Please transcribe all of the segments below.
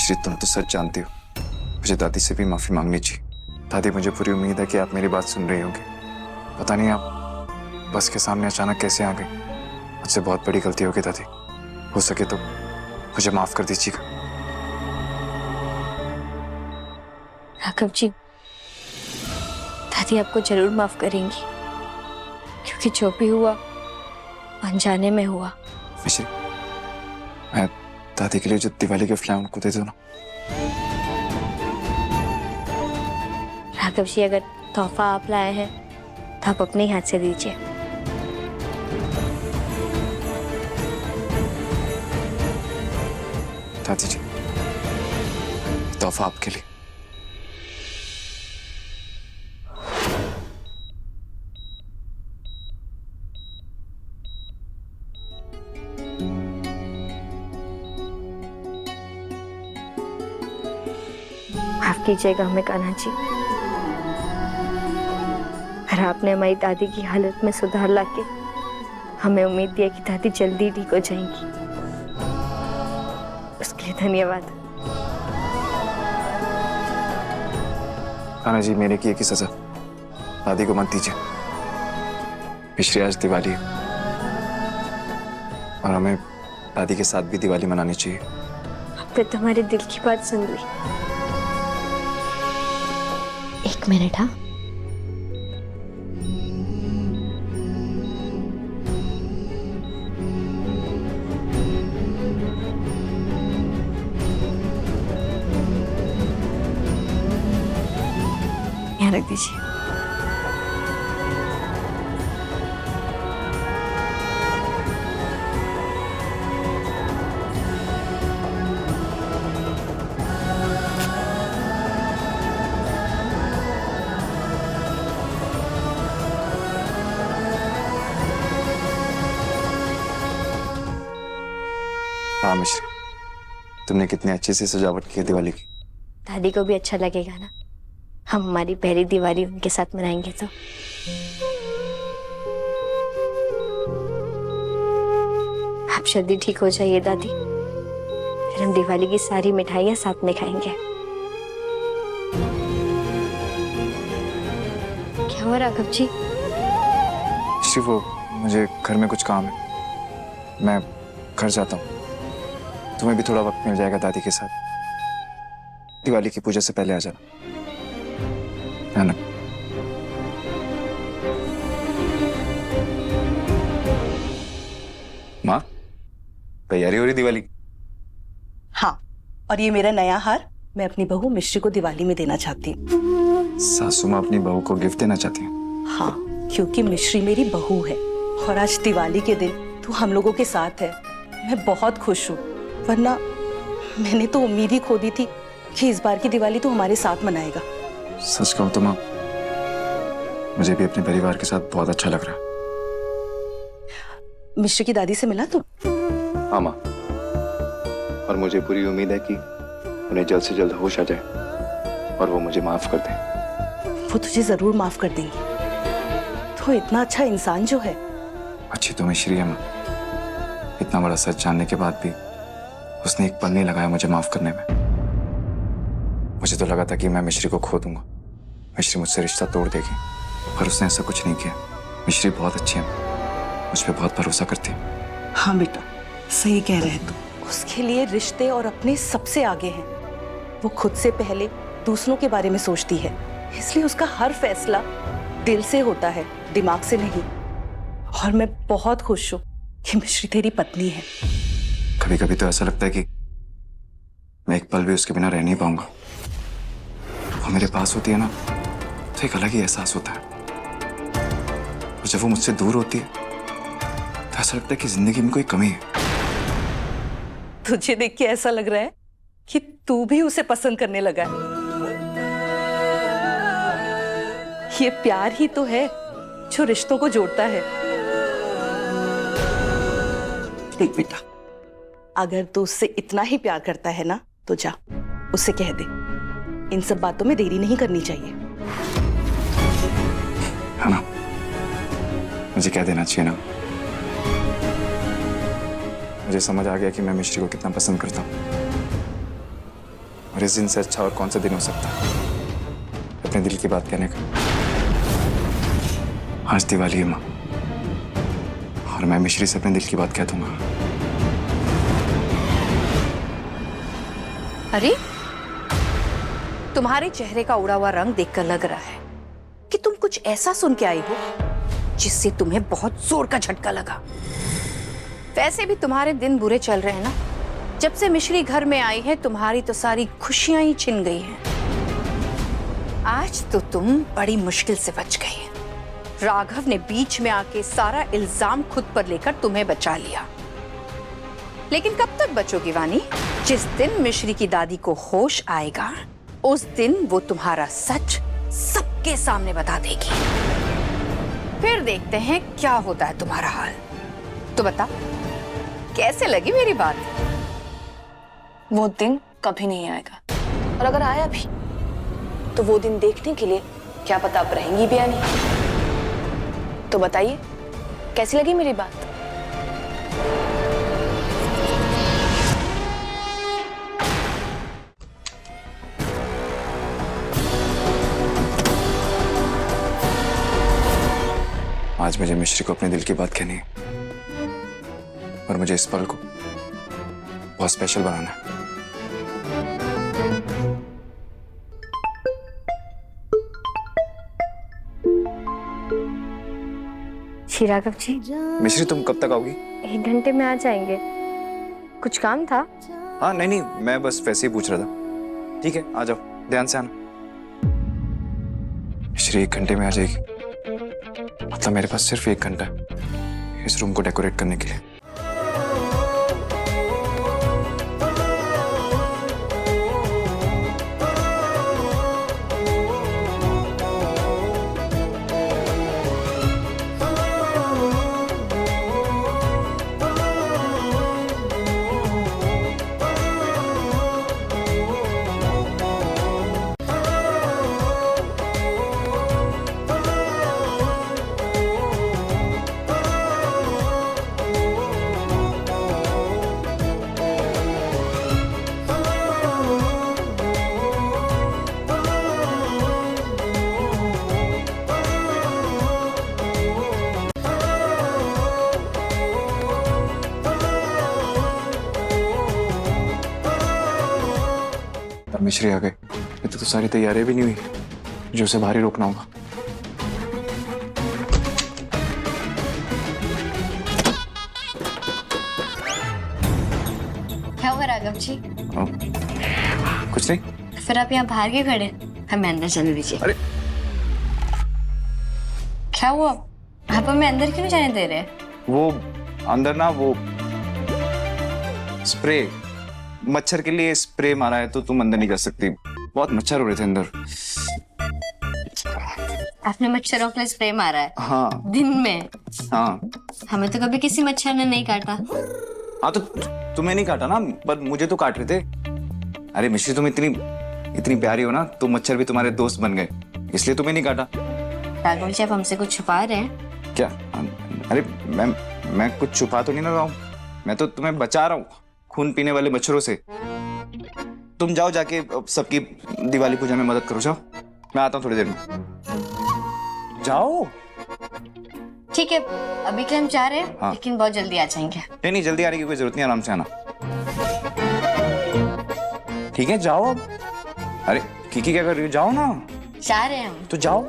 मिश्री, तुम तो सच जानती हो, मुझे दादी से भी माफी मांगनी चाहिए। दादी, मुझे पूरी उम्मीद है कि आप मेरी बात सुन रही होंगी। पता नहीं आप बस के सामने अचानक कैसे आ गई। मुझसे बहुत बड़ी गलती होगी दादी, हो सके तो मुझे माफ कर दीजिएगा। राघव जी, दादी आपको जरूर माफ करेंगी, क्योंकि जो भी हुआ अनजाने में हुआ। मिश्री, मैं दादी के लिए जो दिवाली गिफ्ट लाया उनको दे दो ना। राघव जी, अगर तोहफा आप लाए हैं तो आप अपने ही हाथ से दीजिए। दादी जी, तोहफा आपके लिए। माफ कीजिएगा हमें कान्हा जी, पर आपने हमारी दादी की हालत में सुधार लाके हमें उम्मीद दिया कि दादी जल्दी ठीक हो जाएंगी। उसके लिए धन्यवाद। कान्हा जी, मेरे किए की सजा दादी को मत दीजिए। मिश्री, आज दिवाली है और हमें दादी के साथ भी दिवाली मनानी चाहिए। आपने तो हमारे दिल की बात सुन ली। एक मिनट। हाँ, यहाँ रख दीजिए। हाँ मिश्री, तुमने कितनी अच्छी सी सजावट की है दिवाली की। दादी को भी अच्छा लगेगा ना, हम हमारी पहली दिवाली उनके साथ मनाएंगे तो। आप जल्दी ठीक हो जाइए दादी, फिर हम दिवाली की सारी मिठाइयाँ साथ में खाएंगे। क्या हुआ राघव जी? मिश्री, वो मुझे घर में कुछ काम है, मैं घर जाता हूँ। तुम्हें भी थोड़ा वक्त मिल जाएगा दादी के साथ। दिवाली की पूजा से पहले आ जाना, है ना? माँ, तैयारी हो रही दिवाली? हाँ, और ये मेरा नया हार मैं अपनी बहू मिश्री को दिवाली में देना चाहती हूँ। सासू माँ अपनी बहू को गिफ्ट देना चाहती हैं? हाँ, क्योंकि मिश्री मेरी बहू है और आज दिवाली के दिन तू हम लोगों के साथ है। मैं बहुत खुश हूँ, वरना मैंने तो उम्मीद ही खो दी थी कि इस बार की दिवाली तो हमारे साथ मनाएगा। सच कहूँ तो माँ, मुझे भी अपने परिवार के साथ बहुत अच्छा लग रहा है। मिश्री की दादी से मिला तू? हाँ माँ, और मुझे पूरी उम्मीद है कि उन्हें जल्द से जल्द होश आ जाए और वो मुझे माफ कर दें। वो तुझे जरूर माफ कर देंगी, तो इतना अच्छा इंसान जो है। अच्छी तो मिश्री है माँ, इतना बड़ा सच जानने के बाद भी उसने एक पल नहीं लगाया मुझे माफ करने में। मुझे तो लगा था कि मैं मिश्री को खो दूंगा, मिश्री मुझसे रिश्ता तोड़ देगी, पर उसने ऐसा कुछ नहीं किया। मिश्री बहुत अच्छी है, मुझ पर बहुत भरोसा करती है। हाँ बेटा, सही कह रहे तू। उसके लिए रिश्ते और अपने सबसे आगे हैं। वो खुद से पहले दूसरों के बारे में सोचती है, इसलिए उसका हर फैसला दिल से होता है, दिमाग से नहीं। और मैं बहुत खुश हूँ कि मिश्री तेरी पत्नी है। कभी कभी तो ऐसा लगता है कि मैं एक पल भी उसके बिना रह नहीं पाऊंगा। वो मेरे पास होती है ना, तो एक अलग ही एहसास होता है, और जब वो मुझसे दूर होती है तो ऐसा लगता है कि जिंदगी में कोई कमी है। तुझे देख के ऐसा लग रहा है कि तू भी उसे पसंद करने लगा है। ये प्यार ही तो है जो रिश्तों को जोड़ता है। देख बेटा, अगर तू उससे इतना ही प्यार करता है ना, तो जा उससे कह दे, इन सब बातों में देरी नहीं करनी चाहिए। है ना, मुझे कह देना चाहिए ना। मुझे समझ आ गया कि मैं मिश्री को कितना पसंद करता हूँ। और इस दिन से अच्छा और कौन सा दिन हो सकता है अपने दिल की बात कहने का। आज दिवाली है माँ, और मैं मिश्री से अपने दिल की बात कह दूंगा। अरे, तुम्हारे चेहरे का उड़ा हुआ रंग देखकर लग रहा है कि तुम कुछ ऐसा सुन के आई हो जिससे तुम्हें बहुत जोर का झटका लगा। वैसे भी तुम्हारे दिन बुरे चल रहे हैं ना। जब से मिश्री घर में आई है तुम्हारी तो सारी खुशियां ही छिन गई हैं। आज तो तुम बड़ी मुश्किल से बच गई। राघव ने बीच में आके सारा इल्जाम खुद पर लेकर तुम्हें बचा लिया। लेकिन कब तक बचोगी वानी? जिस दिन मिश्री की दादी को होश आएगा उस दिन वो तुम्हारा सच सबके सामने बता देगी। फिर देखते हैं क्या होता है तुम्हारा हाल। तो बता, कैसे लगी मेरी बात? वो दिन कभी नहीं आएगा, और अगर आया भी तो वो दिन देखने के लिए क्या पता आप रहेंगी भी या नहीं। तो बताइए, कैसी लगी मेरी बात? आज मुझे मिश्री को अपने दिल की बात कहनी है, और मुझे इस पल को बहुत स्पेशल बनाना है। जी राघव जी। मिश्री, तुम कब तक आओगी? 1 घंटे में आ जाएंगे। कुछ काम था? हाँ नहीं, मैं बस वैसे ही पूछ रहा था। ठीक है, आ जाओ, ध्यान से आना। मिश्री 1 घंटे में आ जाएगी? मतलब मेरे पास सिर्फ 1 घंटा है इस रूम को डेकोरेट करने के लिए। पर मिश्री आ गए, ये तो सारी तैयारियां भी नहीं हुई जो उसे बाहर ही रोकना होगा। क्या हुआ राघव जी? कुछ नहीं। फिर आप यहाँ बाहर क्यों खड़े? हमें अंदर चलने दीजिए। अरे क्या हुआ? आप हमें अंदर क्यों नहीं जाने दे रहे? वो अंदर ना, वो स्प्रे, मच्छर के लिए स्प्रे मारा है, तो तुम अंदर नहीं जा सकती। बहुत मच्छर हो रहे थे अंदर। आपने मच्छरों के लिए स्प्रे मारा है? हाँ। दिन में? हाँ। हमें तो कभी किसी मच्छर ने नहीं काटा। हाँ तो तुम्हें नहीं काटा ना, पर मुझे तो काट रहे थे। अरे मिश्री, तुम इतनी प्यारी हो ना, तो मच्छर भी तुम्हारे दोस्त बन गए, इसलिए तुम्हें नहीं काटा। राघव जी, आप हमसे कुछ छुपा रहे हैं क्या? अरे मैं कुछ छुपा तो नहीं ना रहा हूँ, मैं तो तुम्हें बचा रहा हूँ खून पीने वाले मच्छरों से। तुम जाओ, जाके सबकी दिवाली पूजा में मदद करो। जाओ, मैं आता हूँ थोड़ी देर में। जाओ। ठीक है, अभी के लिए हम जा रहे हैं। हाँ। लेकिन बहुत जल्दी आ जाएंगे। नहीं, जल्दी आने की कोई जरूरत नहीं, आराम से आना। ठीक है, जाओ अब। अरे किकी क्या कर रही हो? जाओ ना। जा रहे हैं हम। तो जाओ।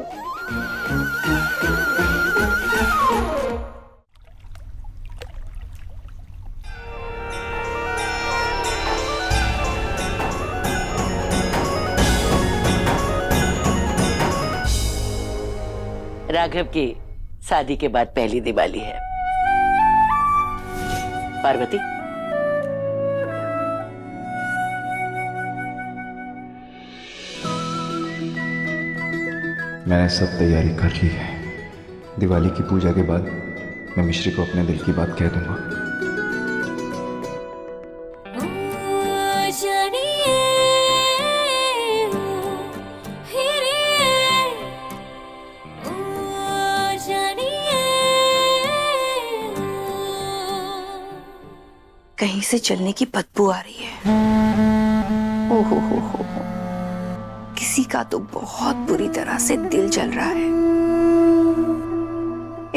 राघव की शादी के बाद पहली दिवाली है। पार्वती, मैंने सब तैयारी कर ली है। दिवाली की पूजा के बाद मैं मिश्री को अपने दिल की बात कह दूंगा। कहीं से जलने की बदबू आ रही है। हो। किसी का तो बहुत बुरी तरह से दिल जल रहा है।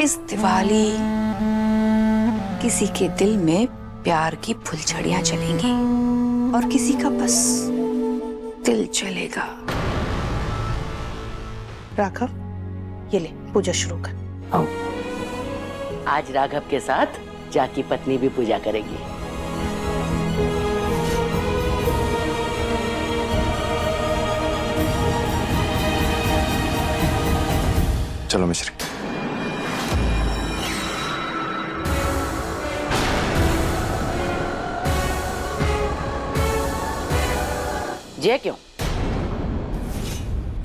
इस दिवाली किसी के दिल में प्यार की फुलझड़ियां चलेंगी और किसी का बस दिल चलेगा। राघव, ये ले पूजा शुरू कर। आओ। आज राघव के साथ जा की पत्नी भी पूजा करेगी। चलो मिश्री। जय क्यों?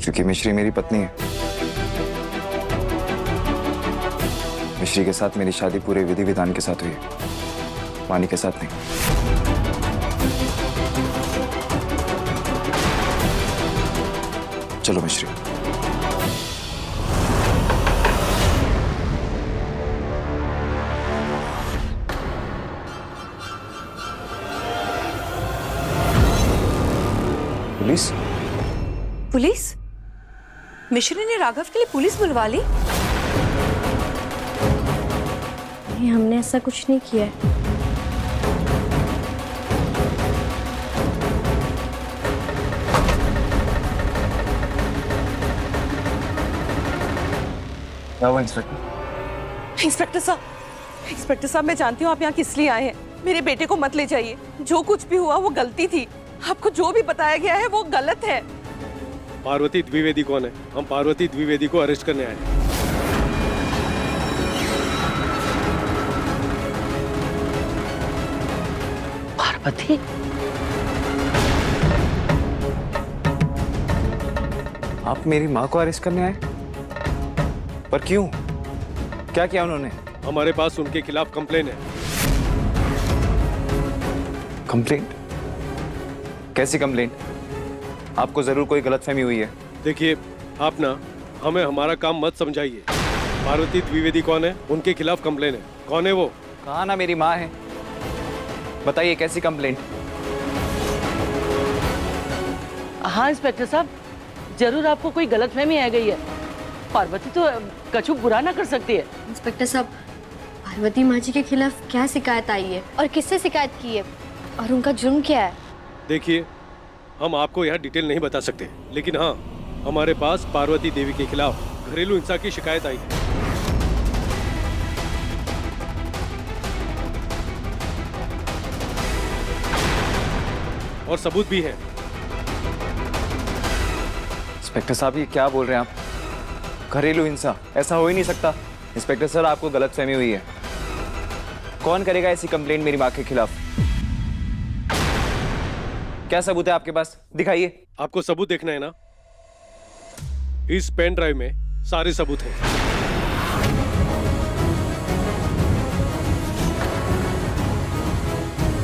क्योंकि मिश्री मेरी पत्नी है। मिश्री के साथ मेरी शादी पूरे विधि विधान के साथ हुई है, वानी के साथ नहीं। चलो मिश्री। पुलिस? पुलिस? मिश्री ने राघव के लिए पुलिस बुलवा ली? नहीं, हमने ऐसा कुछ नहीं किया है। क्या हुआ इंस्पेक्टर? इंस्पेक्टर साहब, मैं जानती हूँ आप यहाँ किस लिए आए हैं। मेरे बेटे को मत ले जाइए। जो कुछ भी हुआ वो गलती थी। आपको जो भी बताया गया है वो गलत है। पार्वती द्विवेदी कौन है? हम पार्वती द्विवेदी को अरेस्ट करने आए हैं। पार्वती? आप मेरी माँ को अरेस्ट करने आए? पर क्यों? क्या किया उन्होंने? हमारे पास उनके खिलाफ कंप्लेन है। कंप्लेंट? कैसी कंप्लेंट? आपको जरूर कोई गलतफहमी हुई है। देखिए, आप ना हमें हमारा काम मत समझाइए। पार्वती द्विवेदी कौन है? उनके खिलाफ कंप्लेन है। कौन है वो? कहा ना मेरी माँ है। बताइए कैसी कंप्लेंट? हाँ इंस्पेक्टर साहब, जरूर आपको कोई गलतफहमी आ गई है। पार्वती तो कछु बुरा ना कर सकती है। इंस्पेक्टर साहब, पार्वती माँ जी के खिलाफ क्या शिकायत आई है और किससे शिकायत की है और उनका जुर्म क्या है? देखिए, हम आपको यहाँ डिटेल नहीं बता सकते, लेकिन हाँ, हमारे पास पार्वती देवी के खिलाफ घरेलू हिंसा की शिकायत आई है। और सबूत भी है। इंस्पेक्टर साहब, ये क्या बोल रहे हैं आप? घरेलू हिंसा? ऐसा हो ही नहीं सकता। इंस्पेक्टर सर, आपको गलतफहमी हुई है। कौन करेगा ऐसी कंप्लेंट मेरी माँ के खिलाफ? क्या सबूत है आपके पास? दिखाइए। आपको सबूत देखना है ना? इस पेन ड्राइव में सारे सबूत हैं।